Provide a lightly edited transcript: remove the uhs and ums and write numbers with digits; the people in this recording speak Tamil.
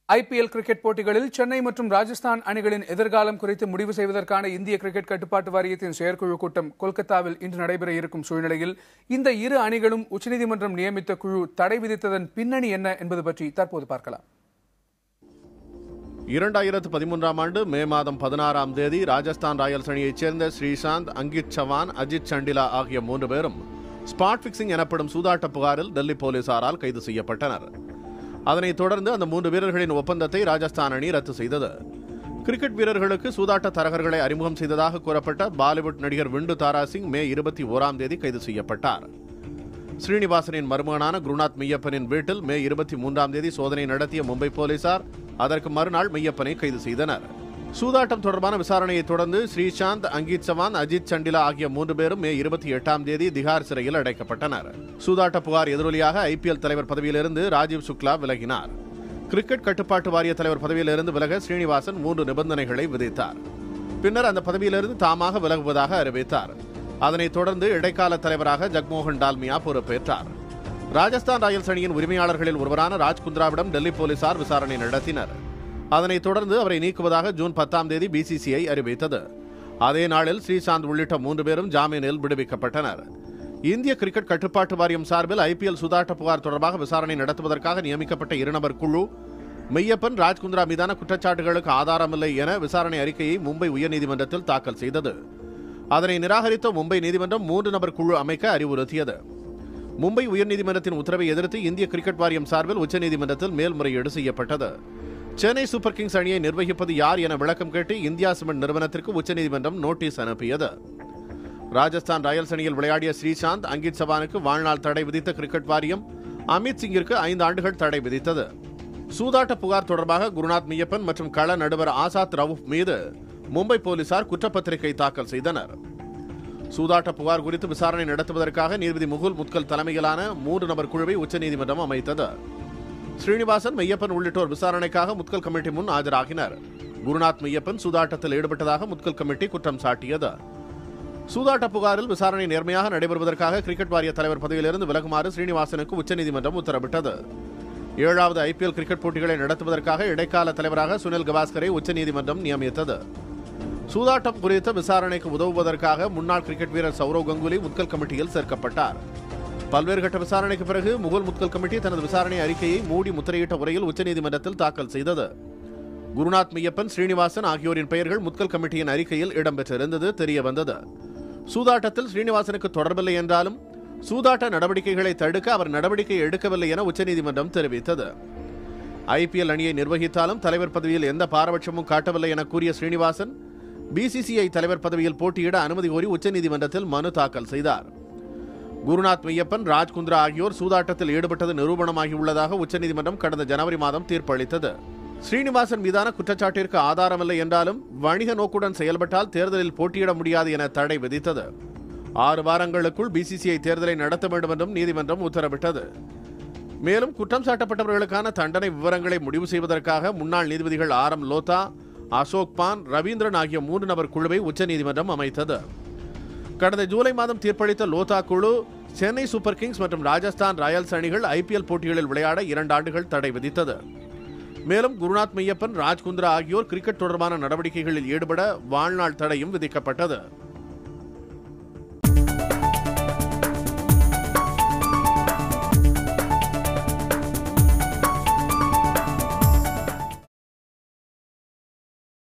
ஐபிஎல் கிரிக்கெட் போட்டிகளில் சென்னை மற்றும் ராஜஸ்தான் அணிகளின் எதிர்காலம் குறித்து முடிவு செய்வதற்கான இந்திய கிரிக்கெட் கட்டுப்பாட்டு வாரியத்தின் செயற்குழு கூட்டம் கொல்கத்தாவில் இன்று நடைபெற இருக்கும் சூழ்நிலையில் இந்த இரு அணிகளும் உச்சநீதிமன்றம் நியமித்த குழு தடை விதித்ததன் பின்னணி என்ன என்பது பற்றி தற்போது பார்க்கலாம். 2013ஆம் ஆண்டு மே மாதம் 16ஆம் தேதி ராஜஸ்தான் ராயல்ஸ் அணியைச் சேர்ந்த ஸ்ரீசாந்த், அங்கித் சவான், அஜித் சண்டிலா ஆகிய 3 பேரும் ஸ்பாட் பிக்சிங் எனப்படும் சூதாட்ட புகாரில் டெல்லி போலீசாரால் கைது செய்யப்பட்டனர். அதனைத் தொடர்ந்து அந்த 3 வீரர்களின் ஒப்பந்தத்தை ராஜஸ்தான் அணி ரத்து செய்தது. கிரிக்கெட் வீரர்களுக்கு சூதாட்ட தரகர்களை அறிமுகம் செய்ததாக கூறப்பட்ட பாலிவுட் நடிகர் விண்டு தாரா சிங் மே 21ஆம் தேதி கைது செய்யப்பட்டார். ஸ்ரீனிவாசனின் மருமகனான குருநாத் மெய்யப்பனின் வீட்டில் மே 23ஆம் தேதி சோதனை நடத்திய மும்பை போலீசார் அதற்கு மறுநாள் மெய்யப்பனை கைது செய்தனர். சூதாட்டம் தொடர்பான விசாரணையை தொடர்ந்து ஸ்ரீசாந்த், அங்கித் சவான், அஜித் சண்டிலா ஆகிய 3 பேரும் மே 28ஆம் தேதி திகார் சிறையில் அடைக்கப்பட்டனர். சூதாட்ட புகார் எதிரொலியாக ஐபிஎல் தலைவர் பதவியிலிருந்து ராஜீவ் சுக்லா விலகினார். கிரிக்கெட் கட்டுப்பாட்டு வாரிய தலைவர் பதவியிலிருந்து விலக ஸ்ரீனிவாசன் 3 நிபந்தனைகளை விதித்தார். பின்னர் அந்த பதவியிலிருந்து தாமாக விலகுவதாக அறிவித்தார். அதனைத் தொடர்ந்து இடைக்கால தலைவராக ஜக்மோகன் டால்மியா பொறுப்பேற்றார். ராஜஸ்தான் ராயல்ஸ் அணியின் உரிமையாளர்களில் ஒருவரான ராஜ்குந்த்ராவிடம் டெல்லி போலீசார் விசாரணை நடத்தினர். அதனைத் தொடர்ந்து அவரை நீக்குவதாக ஜூன் 10ஆம் தேதி பிசிசிஐ அறிவித்தது. அதே நாளில் ஸ்ரீசாந்த் உள்ளிட்ட 3 பேரும் ஜாமீனில் விடுவிக்கப்பட்டனர். இந்திய கிரிக்கெட் கட்டுப்பாட்டு வாரியம் சார்பில் ஐபிஎல் சூதாட்ட புகார் தொடர்பாக விசாரணை நடத்துவதற்காக நியமிக்கப்பட்ட 2 நபர் குழு மெய்யப்பன், ராஜ்குந்த்ரா மீதான குற்றச்சாட்டுகளுக்கு ஆதாரமில்லை என விசாரணை அறிக்கையை மும்பை உயர்நீதிமன்றத்தில் தாக்கல் செய்தது. அதனை நிராகரித்த மும்பை நீதிமன்றம் 3 நபர் குழு அமைக்க அறிவுறுத்தியது. மும்பை உயர்நீதிமன்றத்தின் உத்தரவை எதிர்த்து இந்திய கிரிக்கெட் வாரியம் சார்பில் உச்சநீதிமன்றத்தில் மேல்முறையீடு செய்யப்பட்டது. சென்னை சூப்பர் கிங்ஸ் அணியை நிர்வகிப்பது யார் என விளக்கம் கேட்டு இந்தியா சிமெண்ட் நிறுவனத்திற்கு உச்சநீதிமன்றம் நோட்டீஸ் அனுப்பியது. ராஜஸ்தான் ராயல்ஸ் அணியில் விளையாடிய ஸ்ரீசாந்த், அங்கித் சவானுக்கு வாழ்நாள் தடை விதித்த கிரிக்கெட் வாரியம் அமித் சிங்கிற்கு 5 ஆண்டுகள் தடை விதித்தது. சூதாட்ட புகார் தொடர்பாக குருநாத் மெய்யப்பன் மற்றும் கள நடுவர் ஆசாத் ரவூப் மீது மும்பை போலீசார் குற்றப்பத்திரிகை தாக்கல் செய்தனர். சூதாட்ட புகார் குறித்து விசாரணை நடத்துவதற்காக நீதிபதி முகுல் முத்கல் தலைமையிலான 3 நபர் குழுவை உச்சநீதிமன்றம் அமைத்தது. ஸ்ரீனிவாசன், மெய்யப்பன் உள்ளிட்டோர் விசாரணைக்காக முத்கல் கமிட்டி முன் ஆஜராகினர். குருநாத் மெய்யப்பன் சூதாட்டத்தில் ஈடுபட்டதாக முத்கல் கமிட்டி குற்றம் சாட்டியது. சூதாட்ட புகாரில் விசாரணை நேர்மையாக நடைபெறுவதற்காக கிரிக்கெட் வாரிய தலைவர் பதவியிலிருந்து விலகுமாறு ஸ்ரீனிவாசனுக்கு உச்சநீதிமன்றம் உத்தரவிட்டது. 7வது ஐபிஎல் கிரிக்கெட் போட்டிகளை நடத்துவதற்காக இடைக்கால தலைவராக சுனில் கவாஸ்கரை உச்சநீதிமன்றம் நியமித்தது. சூதாட்டம் குறித்த விசாரணைக்கு உதவுவதற்காக முன்னாள் கிரிக்கெட் வீரர் சௌரவ் கங்குலி முத்கல் கமிட்டியில் சேர்க்கப்பட்டார். பல்வேறு கட்ட விசாரணைக்கு பிறகு முகுல் முத்கல் கமிட்டி தனது விசாரணை அறிக்கையை மூடி முத்திரையிட்ட உரையில் உச்சநீதிமன்றத்தில் தாக்கல் செய்தது. குருநாத் மெய்யப்பன், ஸ்ரீனிவாசன் ஆகியோரின் பெயர்கள் முத்கல் கமிட்டியின் அறிக்கையில் இடம்பெற்றிருந்தது தெரியவந்தது. சூதாட்டத்தில் ஸ்ரீனிவாசனுக்கு தொடர்பில்லை என்றாலும் சூதாட்ட நடவடிக்கைகளை தடுக்க அவர் நடவடிக்கை எடுக்கவில்லை என உச்சநீதிமன்றம் தெரிவித்தது. ஐபிஎல் அணியை நிர்வகித்தாலும் தலைவர் பதவியில் எந்த பாரபட்சமும் காட்டவில்லை என கூறிய ஸ்ரீனிவாசன் பிசிசிஐ தலைவர் பதவியில் போட்டியிட அனுமதி கோரி உச்சநீதிமன்றத்தில் மனு தாக்கல் செய்தார். குருநாத் மெய்யப்பன், ராஜ்குந்த்ரா ஆகியோர் சூதாட்டத்தில் ஈடுபட்டது நிரூபணமாகியுள்ளதாக உச்சநீதிமன்றம் கடந்த ஜனவரி மாதம் தீர்ப்பளித்தது. ஸ்ரீனிவாசன் மீதான குற்றச்சாட்டிற்கு ஆதாரமில்லை என்றாலும் வணிக நோக்குடன் செயல்பட்டால் தேர்தலில் போட்டியிட முடியாது என தடை விதித்தது. 6 வாரங்களுக்குள் பிசிசிஐ தேர்தலை நடத்த வேண்டும் என்றும் நீதிமன்றம் உத்தரவிட்டது. மேலும் குற்றம் சாட்டப்பட்டவர்களுக்கான தண்டனை விவரங்களை முடிவு செய்வதற்காக முன்னாள் நீதிபதிகள் RM லோதா, அசோக் பான், ரவீந்திரன் ஆகிய 3 நபர் குழுவை உச்சநீதிமன்றம் அமைத்தது. கடந்த ஜூலை மாதம் தீர்ப்பளித்த லோதா குழு சென்னை சூப்பர் கிங்ஸ் மற்றும் ராஜஸ்தான் ராயல்ஸ் அணிகள் ஐபிஎல் போட்டிகளில் விளையாட 2 ஆண்டுகள் தடை விதித்தது. மேலும் குருநாத் மெய்யப்பன், ராஜ்குந்த்ரா ஆகியோர் கிரிக்கெட் தொடர்பான நடவடிக்கைகளில் ஈடுபட வாழ்நாள் தடையும் விதிக்கப்பட்டது.